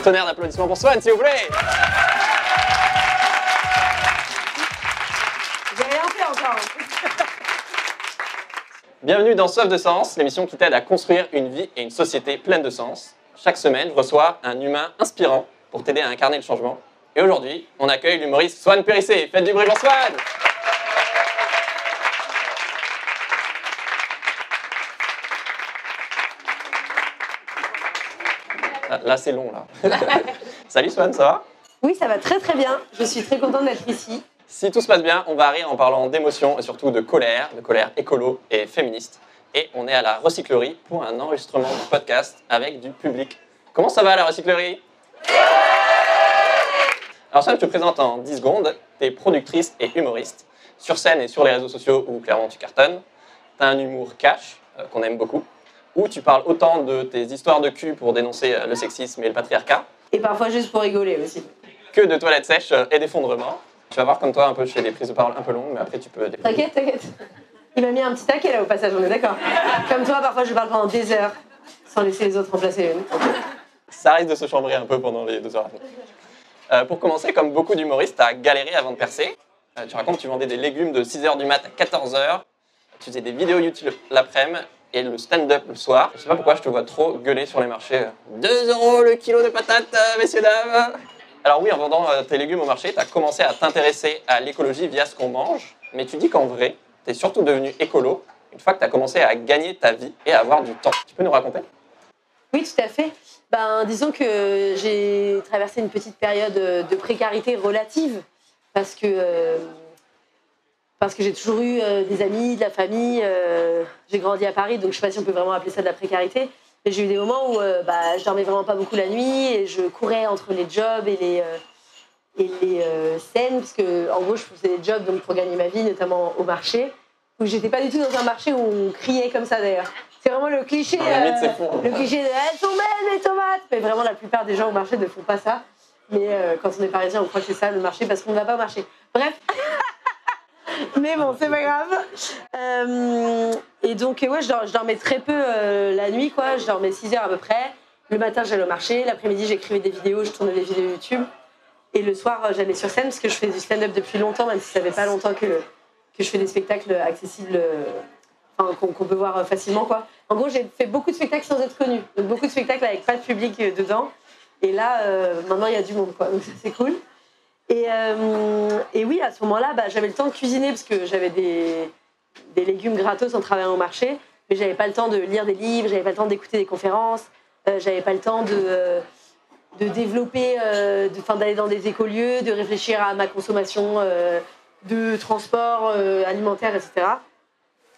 tonnerre d'applaudissements pour Swan, s'il vous plaît. J'ai rien fait encore. Bienvenue dans Soif de Sens, l'émission qui t'aide à construire une vie et une société pleine de sens. Chaque semaine, je reçois un humain inspirant pour t'aider à incarner le changement. Et aujourd'hui, on accueille l'humoriste Swan Périssé. Faites du bruit pour Swan. Là, c'est long, là. Salut Swan, ça va? Oui, ça va très très bien. Je suis très contente d'être ici. Si tout se passe bien, on va rire en parlant d'émotions et surtout de colère écolo et féministe. Et on est à la recyclerie pour un enregistrement de podcast avec du public. Comment ça va à la recyclerie? Alors Swan, je te présente en 10 secondes. Tu es productrice et humoriste. Sur scène et sur les réseaux sociaux où clairement tu cartonnes. Tu as un humour cash qu'on aime beaucoup. Où tu parles autant de tes histoires de cul pour dénoncer le sexisme et le patriarcat. Et parfois juste pour rigoler aussi. Que de toilettes sèches et d'effondrement. Tu vas voir comme toi un peu, je fais des prises de parole un peu longues, mais après tu peux... T'inquiète, t'inquiète. Il m'a mis un petit taquet là au passage, on est d'accord. Comme toi, parfois je parle pendant des heures, sans laisser les autres remplacer une. Ça risque de se chambrer un peu pendant les 2 heures à venir. Pour commencer, comme beaucoup d'humoristes, tu as galéré avant de percer. Tu racontes que tu vendais des légumes de 6h du mat à 14h. Tu faisais des vidéos YouTube l'après-midi et le stand-up le soir. Je sais pas pourquoi je te vois trop gueuler sur les marchés. 2 € le kilo de patates, messieurs, dames. Alors oui, en vendant tes légumes au marché, tu as commencé à t'intéresser à l'écologie via ce qu'on mange. Mais tu dis qu'en vrai, tu es surtout devenu écolo une fois que tu as commencé à gagner ta vie et à avoir du temps. Tu peux nous raconter? Oui, tout à fait. Disons que j'ai traversé une petite période de précarité relative parce que j'ai toujours eu des amis, de la famille. J'ai grandi à Paris, donc je ne sais pas si on peut vraiment appeler ça de la précarité. Mais j'ai eu des moments où je dormais vraiment pas beaucoup la nuit et je courais entre les jobs et les scènes, parce que en gros je faisais des jobs donc, pour gagner ma vie, notamment au marché, où j'étais pas du tout dans un marché où on criait comme ça d'ailleurs. C'est vraiment le cliché, le cliché de elles sont belles les tomates, mais vraiment la plupart des gens au marché ne font pas ça. Mais quand on est parisien, on croit que c'est ça le marché parce qu'on ne va pas au marché. Bref. Mais bon, c'est pas grave. Et donc, ouais, je dormais très peu la nuit, quoi. Je dormais 6 heures à peu près. Le matin, j'allais au marché. L'après-midi, j'écrivais des vidéos, je tournais des vidéos YouTube. Et le soir, j'allais sur scène parce que je fais du stand-up depuis longtemps, même si ça fait pas longtemps que je fais des spectacles accessibles, qu'on peut voir facilement, quoi. En gros, j'ai fait beaucoup de spectacles sans être connue. Donc, beaucoup de spectacles avec pas de public dedans. Et là, maintenant, il y a du monde, quoi. Donc, ça, c'est cool. Et oui, à ce moment-là, j'avais le temps de cuisiner parce que j'avais des légumes gratos en travaillant au marché, mais j'avais pas le temps de lire des livres, j'avais pas le temps d'écouter des conférences, j'avais pas le temps de développer, d'aller dans des écolieux, de réfléchir à ma consommation de transport alimentaire, etc.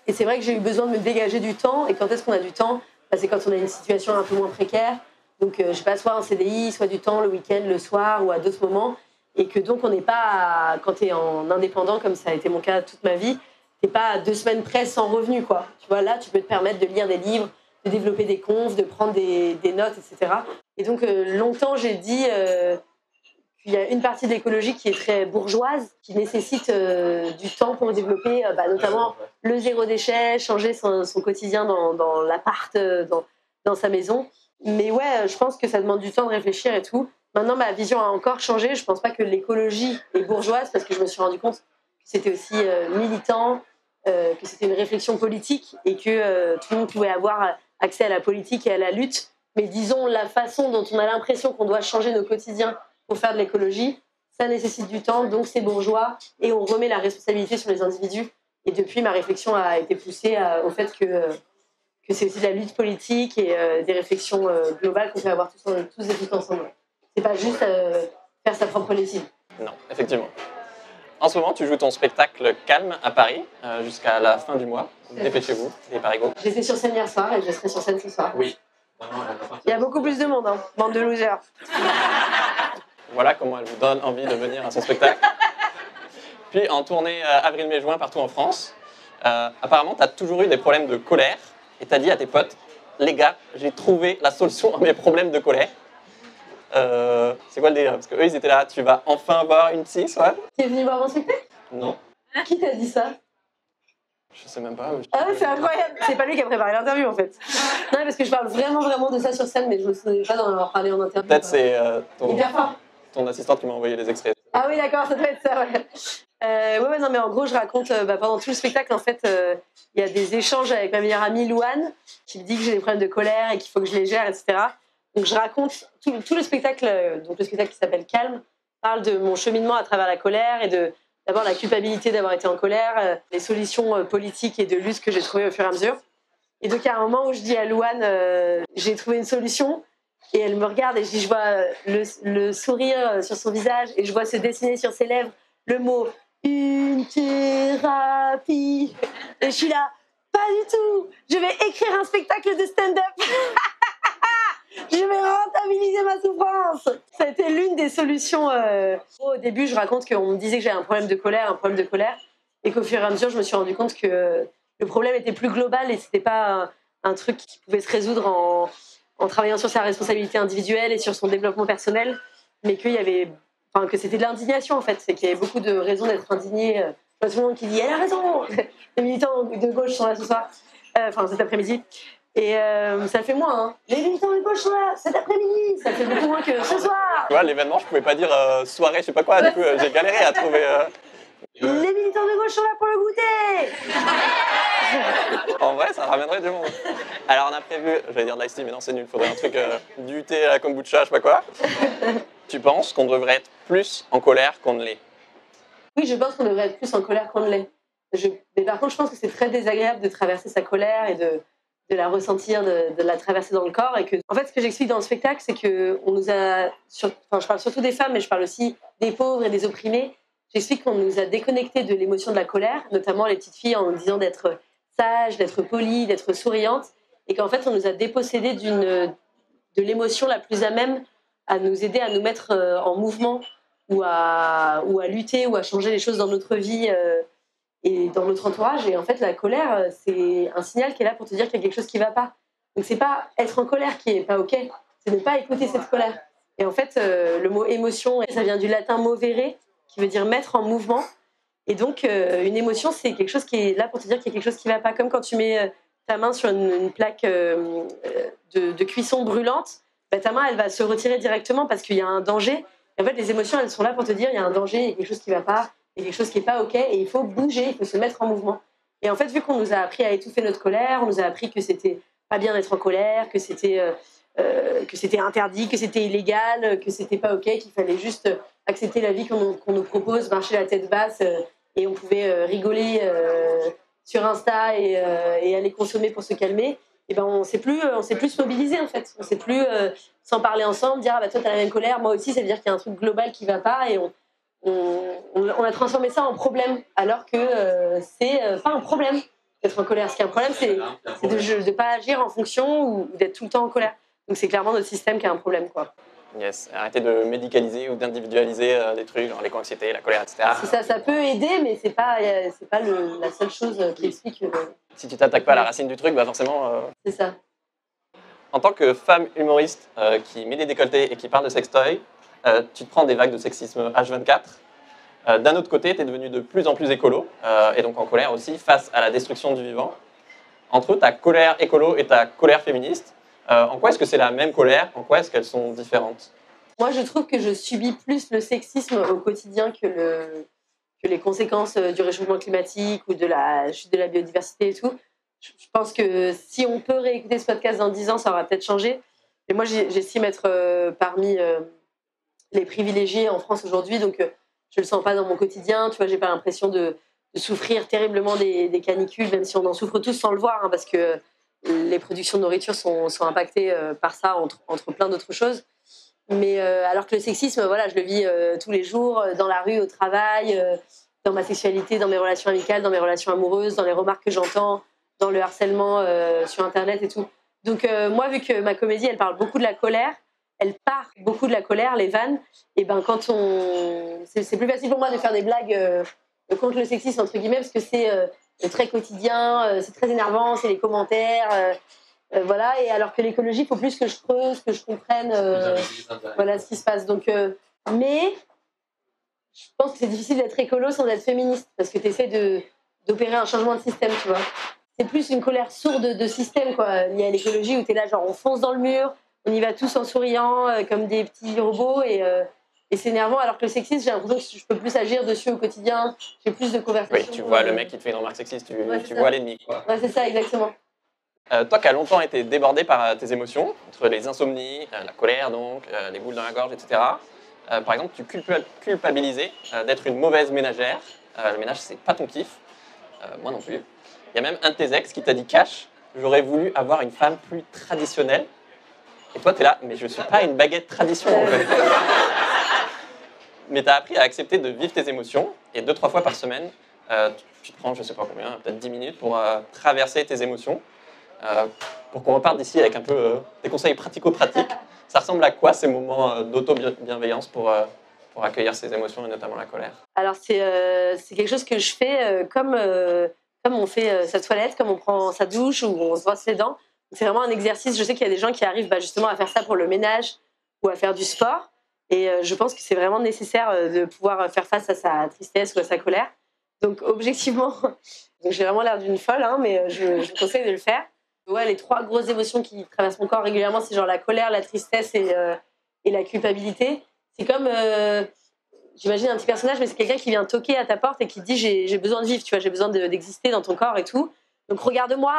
Et c'est vrai que j'ai eu besoin de me dégager du temps. Et quand est-ce qu'on a du temps? C'est quand on a une situation un peu moins précaire. Donc, je sais pas, soit en CDI, soit du temps le week-end, le soir ou à d'autres moments. Et que donc, on n'est pas, quand tu es en indépendant, comme ça a été mon cas toute ma vie, tu n'es pas à 2 semaines près sans revenu, quoi. Tu vois, là, tu peux te permettre de lire des livres, de développer des confs, de prendre des notes, etc. Et donc, longtemps, j'ai dit qu'il y a une partie de l'écologie qui est très bourgeoise, qui nécessite du temps pour développer, notamment le zéro déchet, changer son quotidien dans l'appart, dans sa maison. Mais ouais, je pense que ça demande du temps de réfléchir et tout. Maintenant, ma vision a encore changé. Je ne pense pas que l'écologie est bourgeoise parce que je me suis rendu compte que c'était aussi militant, que c'était une réflexion politique et que tout le monde pouvait avoir accès à la politique et à la lutte. Mais disons, la façon dont on a l'impression qu'on doit changer nos quotidiens pour faire de l'écologie, ça nécessite du temps, donc c'est bourgeois et on remet la responsabilité sur les individus. Et depuis, ma réflexion a été poussée au fait que c'est aussi de la lutte politique et des réflexions globales qu'on peut avoir tous et toutes ensemble. C'est pas juste faire sa propre lessive. Non, effectivement. En ce moment, tu joues ton spectacle Calme à Paris jusqu'à la fin du mois. Dépêchez-vous, les parigots. J'étais sur scène hier soir et je serai sur scène ce soir. Oui. Il y a beaucoup plus de monde, hein, bande de losers. Voilà comment elle vous donne envie de venir à son spectacle. Puis en tournée avril, mai, juin partout en France. Apparemment, tu as toujours eu des problèmes de colère et tu as dit à tes potes, les gars, j'ai trouvé la solution à mes problèmes de colère. C'est quoi le délire? Parce qu'eux, ils étaient là, tu vas enfin voir une psy, Swan? Qui est venu voir mon spectacle? Non. Qui t'a dit ça? Je sais même pas. Ah ouais, c'est incroyable. C'est pas lui qui a préparé l'interview en fait. Non, parce que je parle vraiment de ça sur scène, mais je me souviens pas d'en avoir parlé en interview. Peut-être c'est Hyper fort. ton assistante qui m'a envoyé les extraits. Ah oui, d'accord, ça doit être ça, ouais. Ouais, non, mais en gros, je raconte, pendant tout le spectacle, en fait, il y a des échanges avec ma meilleure amie, Louane, qui me dit que j'ai des problèmes de colère et qu'il faut que je les gère, etc. Donc, je raconte tout le spectacle, donc le spectacle qui s'appelle Calme, parle de mon cheminement à travers la colère et d'abord la culpabilité d'avoir été en colère, les solutions politiques et de lutte que j'ai trouvées au fur et à mesure. Et donc, il y a un moment où je dis à Louane, j'ai trouvé une solution. Et elle me regarde et je vois le sourire sur son visage et je vois se dessiner sur ses lèvres le mot une thérapie. Et je suis là, pas du tout. Je vais écrire un spectacle de stand-up. Je vais rentabiliser ma souffrance. Ça a été l'une des solutions. Au début, je raconte qu'on me disait que j'avais un problème de colère, et qu'au fur et à mesure, je me suis rendu compte que le problème était plus global et c'était pas un truc qui pouvait se résoudre en travaillant sur sa responsabilité individuelle et sur son développement personnel, mais qu'il y avait, que c'était de l'indignation en fait, c'est qu'il y avait beaucoup de raisons d'être indigné. Je vois tout le monde qui dit elle a raison. Les militants de gauche sont là ce soir, cet après-midi, et ça fait moins. Hein. Les militants de gauche sont là cet après-midi, ça fait beaucoup moins que ce soir. Tu vois, l'événement, je pouvais pas dire soirée, je sais pas quoi. Du coup, j'ai galéré à trouver. Les militants de gauche sont là pour le goûter. En vrai, ça ramènerait du monde. Alors, on a prévu, j'allais dire de l'ice tea, mais non, c'est nul. Il faudrait un truc du thé à la kombucha, je sais pas quoi. Tu penses qu'on devrait être plus en colère qu'on ne l'est? Oui, je pense qu'on devrait être plus en colère qu'on ne l'est. Mais par contre, je pense que c'est très désagréable de traverser sa colère et de la ressentir, de la traverser dans le corps. Et que, en fait, ce que j'explique dans le spectacle, c'est qu'on nous a. Je parle surtout des femmes, mais je parle aussi des pauvres et des opprimés. J'explique qu'on nous a déconnectés de l'émotion de la colère, notamment les petites filles, en nous disant d'être sage, d'être polie, d'être souriante, et qu'en fait, on nous a dépossédés de l'émotion la plus à même à nous aider à nous mettre en mouvement ou à lutter ou à changer les choses dans notre vie et dans notre entourage. Et en fait, la colère, c'est un signal qui est là pour te dire qu'il y a quelque chose qui ne va pas. Donc, c'est pas être en colère qui n'est pas OK, c'est ne pas écouter cette colère. Et en fait, le mot émotion, ça vient du latin movere, qui veut dire mettre en mouvement. Et donc, une émotion, c'est quelque chose qui est là pour te dire qu'il y a quelque chose qui ne va pas. Comme quand tu mets ta main sur une plaque de cuisson brûlante, ta main, elle va se retirer directement parce qu'il y a un danger. Et en fait, les émotions, elles sont là pour te dire il y a un danger, il y a quelque chose qui ne va pas, il y a quelque chose qui n'est pas OK, et il faut bouger, il faut se mettre en mouvement. Et en fait, vu qu'on nous a appris à étouffer notre colère, on nous a appris que c'était pas bien d'être en colère, que c'était interdit, que c'était illégal, que c'était pas OK, qu'il fallait juste accepter la vie qu'on nous propose, marcher la tête basse, et on pouvait rigoler sur Insta et aller consommer pour se calmer. Et ben on sait plus se mobiliser en fait. On sait plus s'en parler ensemble, dire ah bah toi t'as la même colère, moi aussi, ça veut dire qu'il y a un truc global qui va pas, et on a transformé ça en problème, alors que c'est pas un problème d'être en colère. Ce qui est un problème, c'est de pas agir en fonction ou d'être tout le temps en colère. Donc c'est clairement notre système qui a un problème, quoi. Yes, arrêtez de médicaliser ou d'individualiser des trucs, genre l'éco-anxiété, la colère, etc. C'est ça, ça peut aider, mais c'est pas la seule chose qui explique. Si tu t'attaques pas à la racine du truc, bah forcément. C'est ça. En tant que femme humoriste qui met des décolletés et qui parle de sextoy, tu te prends des vagues de sexisme H24. D'un autre côté, tu es devenu de plus en plus écolo, et donc en colère aussi, face à la destruction du vivant. Entre ta colère écolo et ta colère féministe, en quoi est-ce que c'est la même colère? En quoi est-ce qu'elles sont différentes? Moi, je trouve que je subis plus le sexisme au quotidien que les conséquences du réchauffement climatique ou de la chute de la biodiversité et tout. Je pense que si on peut réécouter ce podcast dans 10 ans, ça aura peut-être changé. Mais moi, j'estime être parmi les privilégiés en France aujourd'hui, donc je le sens pas dans mon quotidien. Tu vois, j'ai pas l'impression de souffrir terriblement des canicules, même si on en souffre tous sans le voir, hein, parce que les productions de nourriture sont impactées par ça, entre plein d'autres choses. Mais alors que le sexisme, voilà, je le vis tous les jours, dans la rue, au travail, dans ma sexualité, dans mes relations amicales, dans mes relations amoureuses, dans les remarques que j'entends, dans le harcèlement sur Internet et tout. Donc moi, vu que ma comédie, elle parle beaucoup de la colère, elle part beaucoup de la colère, les vannes, et ben quand c'est plus facile pour moi de faire des blagues contre le sexisme, entre guillemets, parce que c'est très quotidien, c'est très énervant, c'est les commentaires... voilà, et alors que l'écologie, il faut plus que je creuse, que je comprenne voilà, ce qui se passe. Donc, mais je pense que c'est difficile d'être écolo sans être féministe, parce que tu essaies d'opérer un changement de système, tu vois. c'est plus une colère sourde de système, quoi, liée à l'écologie, où t'es là, genre, on fonce dans le mur, on y va tous en souriant, comme des petits robots, et c'est énervant, alors que le sexisme, j'ai l'impression que je peux plus agir dessus au quotidien, j'ai plus de conversations. Oui, tu vois le mec qui te fait une remarque sexiste, tu vois l'ennemi, quoi. Ouais, c'est ça, exactement. Toi qui as longtemps été débordé par tes émotions, entre les insomnies, la colère donc, les boules dans la gorge, etc. Par exemple, tu culpabilisais d'être une mauvaise ménagère. Le ménage, c'est pas ton kiff. Moi non plus. Il y a même un de tes ex qui t'a dit cash, j'aurais voulu avoir une femme plus traditionnelle. Et toi, t'es là, mais je suis pas une baguette tradition en fait. Mais t'as appris à accepter de vivre tes émotions et 2-3 fois par semaine, tu te prends, je sais pas combien, peut-être 10 minutes pour traverser tes émotions. Pour qu'on reparte d'ici avec un peu des conseils pratico-pratiques. Ça ressemble à quoi ces moments d'auto-bienveillance pour accueillir ses émotions et notamment la colère? Alors c'est quelque chose que je fais comme on fait sa toilette, comme on prend sa douche ou on se brosse les dents. C'est vraiment un exercice. Je sais qu'il y a des gens qui arrivent justement à faire ça pour le ménage ou à faire du sport. Et je pense que c'est vraiment nécessaire de pouvoir faire face à sa tristesse ou à sa colère. Donc objectivement, donc j'ai vraiment l'air d'une folle, hein, mais je vous conseille de le faire. Ouais, les 3 grosses émotions qui traversent mon corps régulièrement, c'est genre la colère, la tristesse et la culpabilité. C'est comme, j'imagine un petit personnage, mais c'est quelqu'un qui vient toquer à ta porte et qui te dit j'ai besoin de vivre, tu vois, j'ai besoin d'exister dans ton corps et tout. Donc regarde-moi,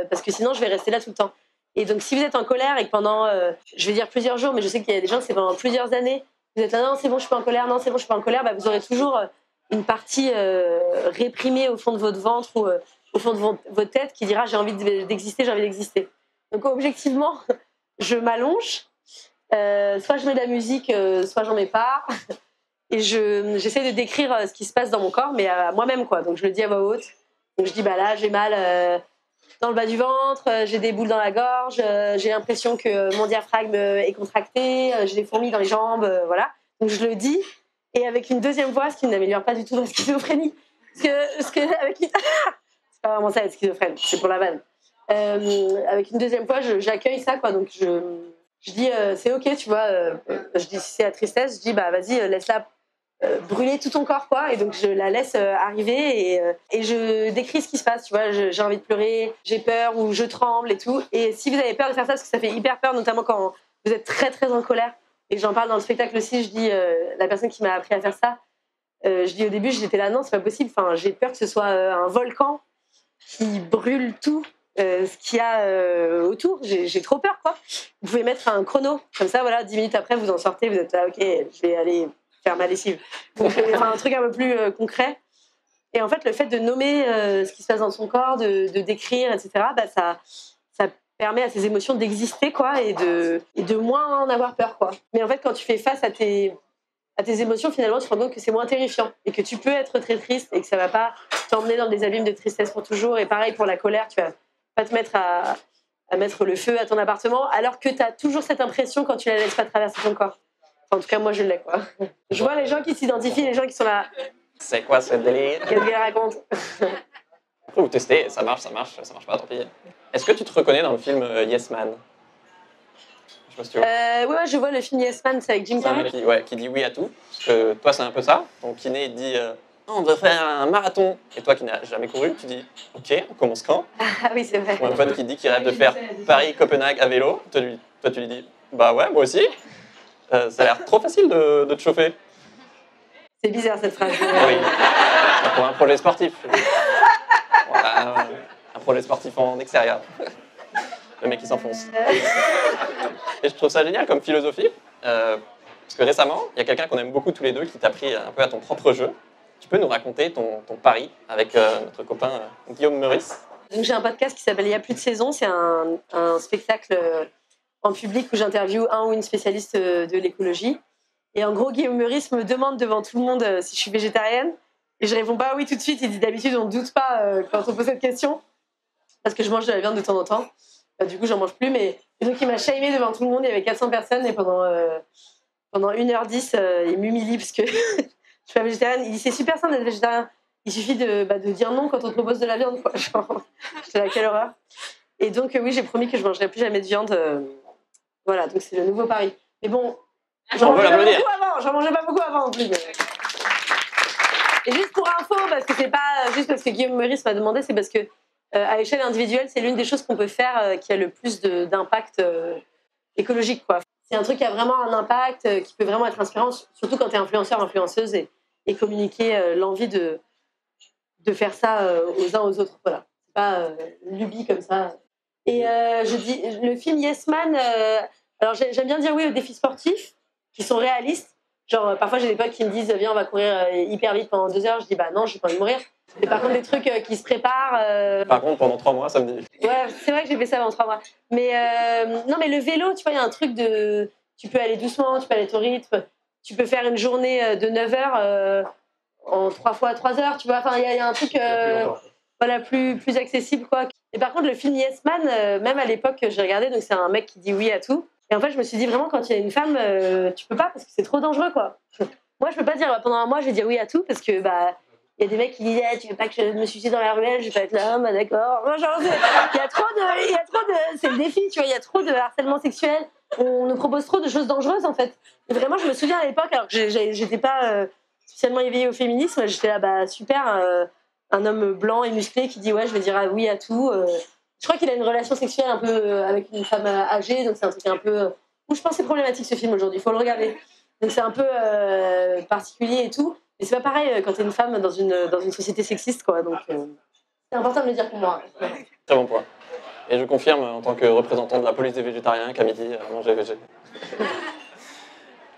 parce que sinon je vais rester là tout le temps. Et donc si vous êtes en colère et que pendant, je vais dire plusieurs jours, mais je sais qu'il y a des gens, c'est pendant plusieurs années, vous êtes là, non c'est bon, je suis pas en colère, non c'est bon, je suis pas en colère, bah, vous aurez toujours une partie réprimée au fond de votre ventre ou au fond de votre tête qui dira j'ai envie d'exister, j'ai envie d'exister. Donc objectivement, je m'allonge, soit je mets de la musique, soit j'en mets pas, et j'essaie de décrire ce qui se passe dans mon corps, mais à moi-même, quoi. Donc je le dis à voix haute. Donc je dis bah là j'ai mal dans le bas du ventre, j'ai des boules dans la gorge, j'ai l'impression que mon diaphragme est contracté, j'ai des fourmis dans les jambes, voilà. Donc je le dis, et avec une deuxième voix, ce qui n'améliore pas du tout ma schizophrénie. Parce que avec une... c'est pas vraiment ça être schizophrène, c'est pour la vanne. Avec une deuxième fois, j'accueille ça, quoi. Donc je dis c'est ok, tu vois. Je dis si c'est la tristesse, je dis bah vas-y, laisse-la brûler tout ton corps, quoi. Et donc je la laisse arriver et je décris ce qui se passe, tu vois. J'ai envie de pleurer, j'ai peur ou je tremble et tout. Et si vous avez peur de faire ça, parce que ça fait hyper peur, notamment quand vous êtes très très en colère. Et j'en parle dans le spectacle aussi. Je dis la personne qui m'a appris à faire ça. Je dis au début, j'étais là non, c'est pas possible. Enfin, j'ai peur que ce soit un volcan qui brûle tout. Ce qu'il y a autour, j'ai trop peur, quoi. Vous pouvez mettre un chrono, comme ça, voilà, 10 minutes après, vous en sortez, vous êtes là, ok, je vais aller faire ma lessive. Donc, enfin, un truc un peu plus concret. Et en fait, le fait de nommer ce qui se passe dans son corps, de décrire, etc., bah, ça permet à ces émotions d'exister, quoi, et de moins en avoir peur, quoi. Mais en fait, quand tu fais face à tes émotions, finalement, tu te rends compte que c'est moins terrifiant et que tu peux être très triste et que ça va pas t'emmener dans des abîmes de tristesse pour toujours. Et pareil pour la colère, tu vas pas te mettre à mettre le feu à ton appartement, alors que tu as toujours cette impression quand tu la laisses pas traverser ton corps. Enfin, en tout cas, moi, je l'ai, quoi. Je vois les gens qui s'identifient, les gens qui sont là. C'est quoi ce délire? Qu'est-ce qu'elle raconte? Après, vous testez, ça marche pas, tant pis. Est-ce que tu te reconnais dans le film Yes Man? Je sais pas si tu vois. Ouais, je vois le film Yes Man, c'est avec Jim Carrey. Qui dit oui à tout. Parce que toi, c'est un peu ça. Ton kiné dit on doit faire un marathon. Et toi qui n'as jamais couru, tu dis ok, on commence quand? Ah oui, c'est vrai. Ou un pote qui dit qu'il rêve de faire Paris-Copenhague à vélo. Toi, tu lui dis bah ouais, moi aussi. Ça a l'air trop facile de te chauffer. C'est bizarre cette phrase. Oui. Pour un projet sportif. Voilà, un projet sportif en extérieur. Le mec qui s'enfonce. Et je trouve ça génial comme philosophie. Parce que récemment, il y a quelqu'un qu'on aime beaucoup tous les deux qui t'a pris un peu à ton propre jeu. Tu peux nous raconter ton pari avec notre copain Guillaume Meurice? Donc, j'ai un podcast qui s'appelle Il n'y a plus de saison. C'est un spectacle en public où j'interviewe un ou une spécialiste de l'écologie. Et en gros, Guillaume Meurice me demande devant tout le monde si je suis végétarienne. Et je réponds pas oui tout de suite. Il dit d'habitude, on ne doute pas quand on pose cette question. Parce que je mange de la viande de temps en temps. Du coup, j'en mange plus. Et donc, il m'a shamé devant tout le monde. Il y avait 400 personnes. Et pendant 1h10, il m'humilie parce que je suis pas végétarienne. Il dit c'est super simple d'être végétarien. Il suffit de dire non quand on te propose de la viande, quoi. Genre, j'étais là, quelle horreur. Et donc, oui, j'ai promis que je ne mangerai plus jamais de viande. Voilà, donc c'est le nouveau pari. Mais bon, j'en mangeais pas beaucoup avant en plus. Et juste pour info, parce que c'est pas juste parce que Guillaume Meurice m'a demandé, c'est parce que à échelle individuelle, c'est l'une des choses qu'on peut faire qui a le plus d'impact écologique, quoi. C'est un truc qui a vraiment un impact, qui peut vraiment être inspirant, surtout quand tu es influenceur, influenceuse et communiquer l'envie de faire ça aux uns aux autres. Voilà. C'est pas une lubie comme ça. Et je dis, le film Yes Man, alors j'aime bien dire oui aux défis sportifs qui sont réalistes. Genre, parfois j'ai des potes qui me disent viens, on va courir hyper vite pendant 2 heures. Je dis bah non, j'ai pas envie de mourir. Et par contre, des trucs qui se préparent. Par contre, pendant 3 mois, ça me dit. Ouais, c'est vrai que j'ai fait ça pendant 3 mois. Mais non, mais le vélo, tu vois, il y a un truc de. Tu peux aller doucement, tu peux aller à ton rythme. Tu peux faire une journée de 9 heures en 3 fois 3 heures, tu vois. Enfin, il y a un truc voilà, plus accessible, quoi. Et par contre, le film Yes Man, même à l'époque, j'ai regardé, donc c'est un mec qui dit oui à tout. Et en fait, je me suis dit vraiment, quand il y a une femme, tu peux pas parce que c'est trop dangereux, quoi. Moi, je peux pas dire pendant un mois, je vais dire oui à tout parce que, bah. Il y a des mecs qui disent tu veux pas que je me suicide dans la ruelle, je vais pas être là, bah d'accord. Moi, genre, il y a trop de, c'est le défi, tu vois, il y a trop de harcèlement sexuel. On nous propose trop de choses dangereuses en fait. Et vraiment, je me souviens à l'époque, alors que j'étais pas spécialement éveillée au féminisme, j'étais là, bah super, un homme blanc et musclé qui dit ouais, je vais dire oui à tout. Je crois qu'il a une relation sexuelle un peu avec une femme âgée, donc c'est un truc un peu. Où je pense que c'est problématique ce film aujourd'hui, il faut le regarder. Donc c'est un peu particulier et tout. Mais c'est pas pareil quand t'es une femme dans une société sexiste, quoi. Donc c'est important de le dire pour moi. Très bon point. Et je confirme, en tant que représentant de la police des végétariens, qu'à midi, manger végé.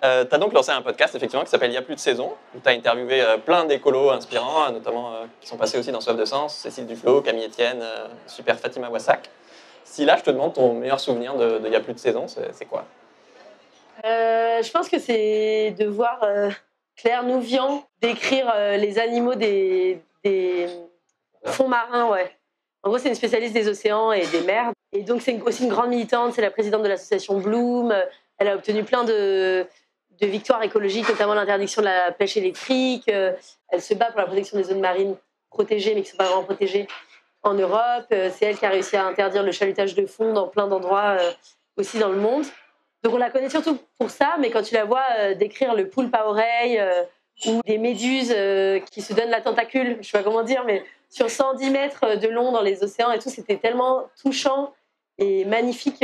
Tu as donc lancé un podcast, effectivement, qui s'appelle Il y a plus de saison, où tu as interviewé plein d'écolos inspirants, notamment qui sont passés aussi dans Soif de Sens, Cécile Duflot, Camille Etienne, super Fatima Wassak. Si là, je te demande ton meilleur souvenir de Il y a plus de saison, c'est quoi? Je pense que c'est de voir Claire Nouvian décrire les animaux des fonds marins, ouais. En gros, c'est une spécialiste des océans et des mers. Et donc, c'est aussi une grande militante. C'est la présidente de l'association Bloom. Elle a obtenu plein de victoires écologiques, notamment l'interdiction de la pêche électrique. Elle se bat pour la protection des zones marines protégées, mais qui ne sont pas vraiment protégées en Europe. C'est elle qui a réussi à interdire le chalutage de fond dans plein d'endroits aussi dans le monde. Donc, on la connaît surtout pour ça, mais quand tu la vois décrire le poulpe à oreille ou des méduses qui se donnent la tentacule, je ne sais pas comment dire, mais sur 110 mètres de long dans les océans et tout, c'était tellement touchant et magnifique.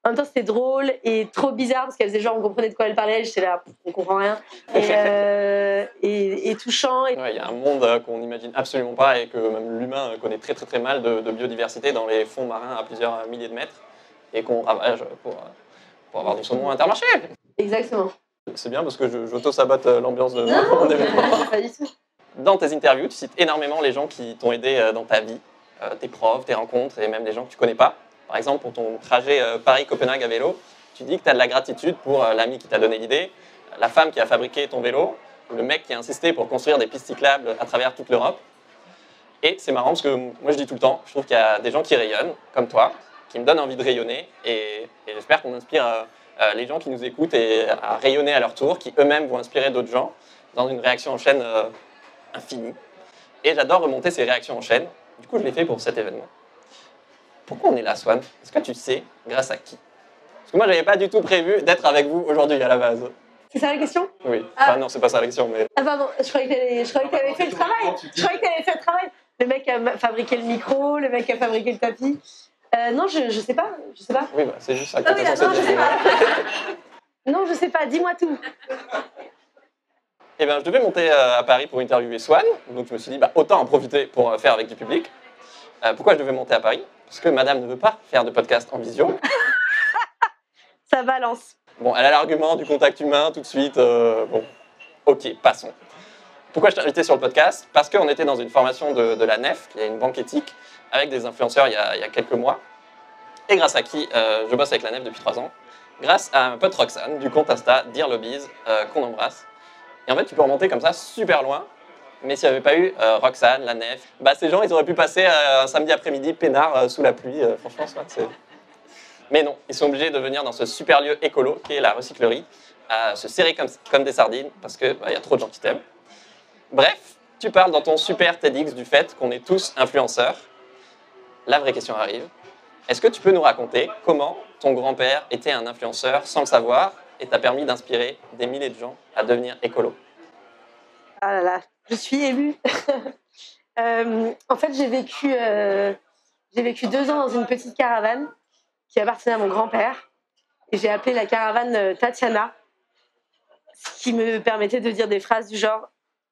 En même temps, c'était drôle et trop bizarre parce qu'elle faisait genre, on comprenait de quoi elle parlait, j'étais là, on comprend rien. Et touchant. Ouais, il y a un monde qu'on n'imagine absolument pas et que même l'humain connaît très très très mal de biodiversité dans les fonds marins à plusieurs milliers de mètres et qu'on ravage pour avoir du saumon Intermarché. Exactement. C'est bien parce que j'auto-sabote l'ambiance de Non, mon événement. pas du tout. Dans tes interviews, tu cites énormément les gens qui t'ont aidé dans ta vie, tes profs, tes rencontres et même les gens que tu connais pas. Par exemple, pour ton trajet Paris-Copenhague à vélo, tu dis que tu as de la gratitude pour l'ami qui t'a donné l'idée, la femme qui a fabriqué ton vélo, le mec qui a insisté pour construire des pistes cyclables à travers toute l'Europe. Et c'est marrant parce que moi je dis tout le temps, je trouve qu'il y a des gens qui rayonnent, comme toi, qui me donnent envie de rayonner et j'espère qu'on inspire les gens qui nous écoutent à rayonner à leur tour, qui eux-mêmes vont inspirer d'autres gens dans une réaction en chaîne infinie. Et j'adore remonter ces réactions en chaîne. Du coup, je l'ai fait pour cet événement. Pourquoi on est là, Swan? Est-ce que tu sais grâce à qui? Parce que moi, j'avais pas du tout prévu d'être avec vous aujourd'hui à la base. C'est ça la question? Oui. Enfin, non, c'est pas ça la question, mais... Ah pardon, je croyais que t'avais fait le travail. Je croyais que t'avais fait le travail. Le mec a fabriqué le micro, le mec a fabriqué le tapis. Non, je sais pas. Je sais pas. Oui, bah, c'est juste ça que Ah oui, t'es censé non, je sais dire. pas. Non, je sais pas. Dis-moi tout. Eh bien, je devais monter à Paris pour interviewer Swan, donc je me suis dit, bah, autant en profiter pour faire avec du public. Pourquoi je devais monter à Paris? Parce que madame ne veut pas faire de podcast en visio. Ça balance. Bon, elle a l'argument du contact humain tout de suite. Bon, ok, passons. Pourquoi je t'ai invité sur le podcast? Parce qu'on était dans une formation de la NEF, qui est une banque éthique, avec des influenceurs il y a quelques mois. Et grâce à qui je bosse avec la NEF depuis 3 ans. Grâce à un pote Roxane, du compte Insta Dear Lobbies, qu'on embrasse. Et en fait, tu peux remonter comme ça super loin. Mais s'il n'y avait pas eu Roxane, la NEF, bah, ces gens, ils auraient pu passer un samedi après-midi peinard sous la pluie. Franchement, c'est... Mais non, ils sont obligés de venir dans ce super lieu écolo qui est la recyclerie, à se serrer comme des sardines parce qu'il y a trop de gens qui t'aiment. Bref, tu parles dans ton super TEDx du fait qu'on est tous influenceurs. La vraie question arrive. Est-ce que tu peux nous raconter comment ton grand-père était un influenceur sans le savoir et t'a permis d'inspirer des milliers de gens à devenir écolo? Ah là là, je suis émue. En fait, j'ai vécu 2 ans dans une petite caravane qui appartenait à mon grand-père. Et j'ai appelé la caravane Tatiana, ce qui me permettait de dire des phrases du genre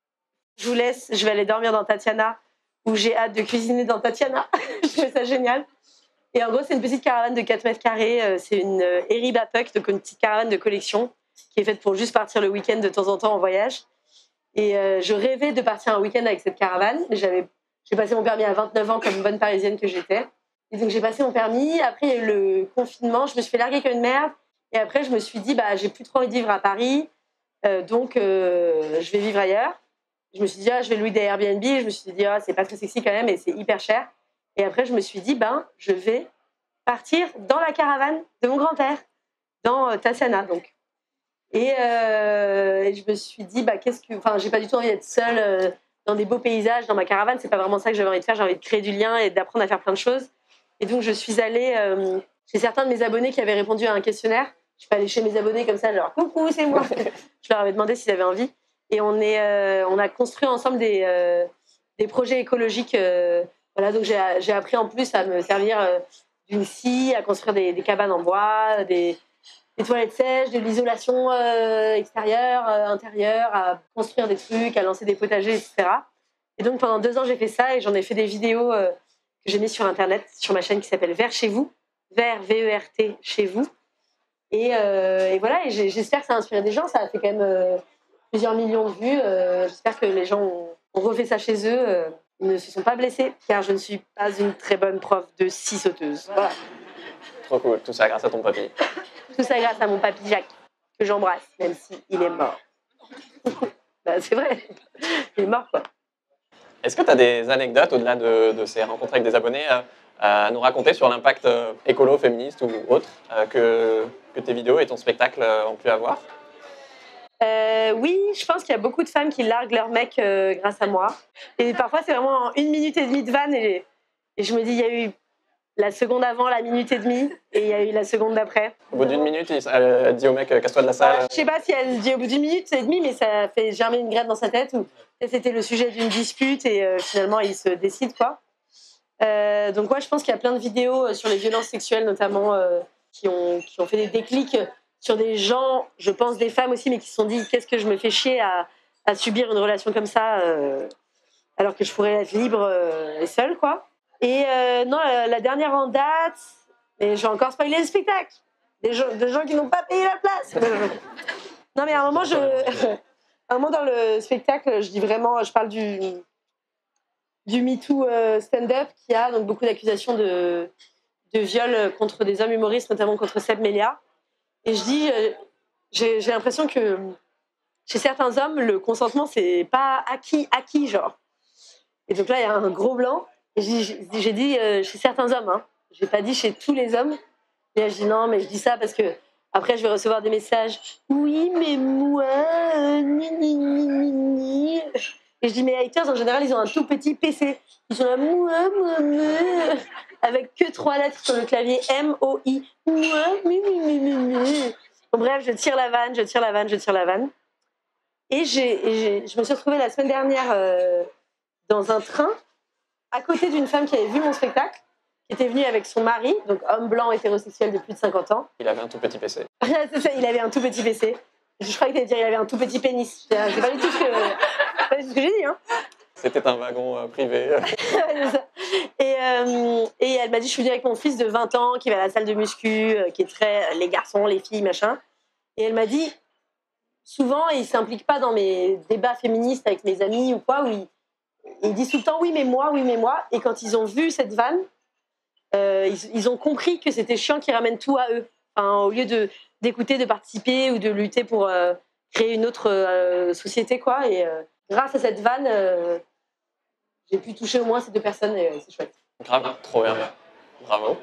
« Je vous laisse, je vais aller dormir dans Tatiana » ou « J'ai hâte de cuisiner dans Tatiana ». Je trouvais ça génial. Et en gros, c'est une petite caravane de 4 mètres carrés. C'est une Eriba Puck, donc une petite caravane de collection qui est faite pour juste partir le week-end de temps en temps en voyage. Et je rêvais de partir un week-end avec cette caravane. J'ai passé mon permis à 29 ans comme bonne parisienne que j'étais. Et donc j'ai passé mon permis. Après, il y a eu le confinement. Je me suis fait larguer comme une merde. Et après, je me suis dit, j'ai plus trop envie de vivre à Paris. Donc, je vais vivre ailleurs. Je me suis dit, je vais louer des Airbnb. Et je me suis dit, c'est pas très sexy quand même et c'est hyper cher. Et après, je me suis dit, je vais partir dans la caravane de mon grand-père, dans Tatiana, donc. Et je me suis dit, j'ai pas du tout envie d'être seule dans des beaux paysages, dans ma caravane. C'est pas vraiment ça que j'avais envie de faire. J'ai envie de créer du lien et d'apprendre à faire plein de choses. Et donc, je suis allée chez certains de mes abonnés qui avaient répondu à un questionnaire. Je suis pas allée chez mes abonnés comme ça, genre coucou, c'est moi. Je leur avais demandé s'ils avaient envie. Et on a construit ensemble des projets écologiques. Voilà, donc j'ai appris en plus à me servir d'une scie, à construire des cabanes en bois, des toilettes sèches, de l'isolation extérieure, intérieure, à construire des trucs, à lancer des potagers, etc. Et donc pendant 2 ans, j'ai fait ça et j'en ai fait des vidéos que j'ai mis sur Internet, sur ma chaîne qui s'appelle Vert chez vous, Vert, V-E-R-T, chez vous. Et voilà, et j'espère que ça a inspiré des gens. Ça a fait quand même plusieurs millions de vues. J'espère que les gens ont refait ça chez eux. Ils ne se sont pas blessés, car je ne suis pas une très bonne prof de scie sauteuse. Voilà. Trop cool, tout ça grâce à ton papy. Tout ça grâce à mon papy Jacques, que j'embrasse, même s'il est mort. C'est vrai, il est mort, quoi. Est-ce que tu as des anecdotes, au-delà de ces rencontres avec des abonnés, à nous raconter sur l'impact écolo, féministe ou autre que tes vidéos et ton spectacle ont pu avoir? Oui, je pense qu'il y a beaucoup de femmes qui larguent leur mec grâce à moi. Et parfois, c'est vraiment en 1 minute et demie de vanne. Et je me dis, il y a eu la seconde avant, la minute et demie, et il y a eu la seconde d'après. Au bout d'1 minute, elle dit au mec, casse-toi de la salle. Je sais pas si elle dit au bout d'1 minute et demie, mais ça fait germer une graine dans sa tête. Où c'était le sujet d'une dispute et finalement, il se décide, quoi. Donc, je pense qu'il y a plein de vidéos sur les violences sexuelles, notamment, qui ont fait des déclics sur des gens, je pense des femmes aussi, mais qui se sont dit qu'est-ce que je me fais chier à subir une relation comme ça alors que je pourrais être libre et seule, quoi. Et non, la dernière en date, mais je vais encore spoiler le spectacle, des gens qui n'ont pas payé la place. Non, mais à un moment dans le spectacle, je parle du MeToo stand-up qui a donc beaucoup d'accusations de viol contre des hommes humoristes, notamment contre Seb Melia. Et je dis, j'ai l'impression que chez certains hommes, le consentement, c'est pas acquis, genre. Et donc là, il y a un gros blanc. Et j'ai dit chez certains hommes, hein. J'ai pas dit chez tous les hommes. Et là, je dis non, mais je dis ça parce que après, je vais recevoir des messages. Oui, mais moi, ni, ni, ni, ni, ni. Et je dis, mes haters, en général, ils ont un tout petit PC. Ils sont là, moi, avec que 3 lettres sur le clavier, M-O-I. Moi, mi. Bon, bref, je tire la vanne. Et je me suis retrouvée la semaine dernière dans un train, à côté d'une femme qui avait vu mon spectacle, qui était venue avec son mari, donc homme blanc hétérosexuel de plus de 50 ans. Il avait un tout petit PC. C'est ça, il avait un tout petit PC. Je croyais que tu allais dire il avait un tout petit pénis. C'est pas du tout ce que j'ai dit, hein. C'était un wagon privé. Et elle m'a dit, je suis venue avec mon fils de 20 ans qui va à la salle de muscu, qui est très les garçons, les filles, machin. Et elle m'a dit, souvent, il ne s'implique pas dans mes débats féministes avec mes amis ou quoi, où il dit tout le temps oui mais moi. Et quand ils ont vu cette vanne, ils ont compris que c'était chiant qu'ils ramènent tout à eux. Enfin, au lieu d'écouter, de participer ou de lutter pour créer une autre société, quoi. Et grâce à cette vanne, j'ai pu toucher au moins ces 2 personnes et c'est chouette. Grave, trop bien. Bravo.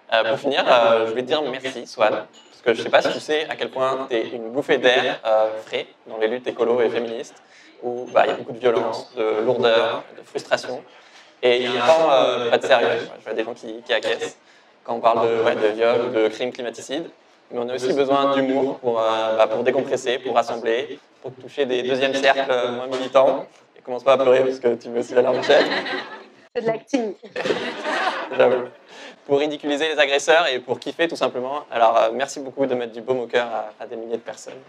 Pour finir, je vais te dire merci, Swan. Parce que je ne sais pas si tu sais à quel point tu es une bouffée d'air frais dans les luttes écolo et féministes, où il y a beaucoup de violence, de lourdeur, de frustration. Et il y a un temps pas de sérieux. Je vois des gens qui acquiescent quand on parle de viol ou de crimes climaticides. Mais on a aussi besoin d'humour pour décompresser, pour rassembler, pour toucher des deuxièmes cercles moins militants Et commence pas à pleurer parce que tu veux aussi la larme Michel. C'est de l'acting. J'avoue. Pour ridiculiser les agresseurs et pour kiffer tout simplement. Alors merci beaucoup de mettre du baume au cœur à des milliers de personnes.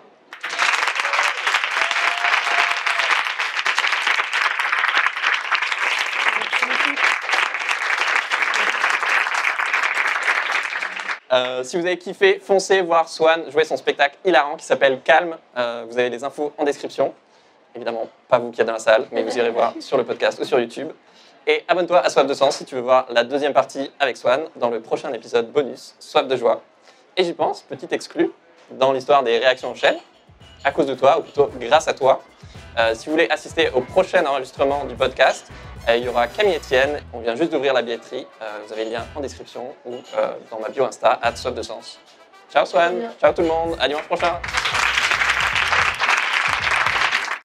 Si vous avez kiffé, foncez voir Swan jouer son spectacle hilarant qui s'appelle Calme. Vous avez les infos en description. Évidemment, pas vous qui êtes dans la salle, mais vous irez voir sur le podcast ou sur YouTube. Et abonne-toi à Soif de Sens si tu veux voir la deuxième partie avec Swan dans le prochain épisode bonus, Soif de Joie. Et j'y pense, petit exclu, dans l'histoire des réactions en chaîne, à cause de toi, ou plutôt grâce à toi. Si vous voulez assister au prochain enregistrement du podcast, il y aura Camille Etienne, on vient juste d'ouvrir la billetterie. Vous avez le lien en description ou dans ma bio Insta, @soif de sens. Ciao Swan, ciao tout le monde, à dimanche prochain.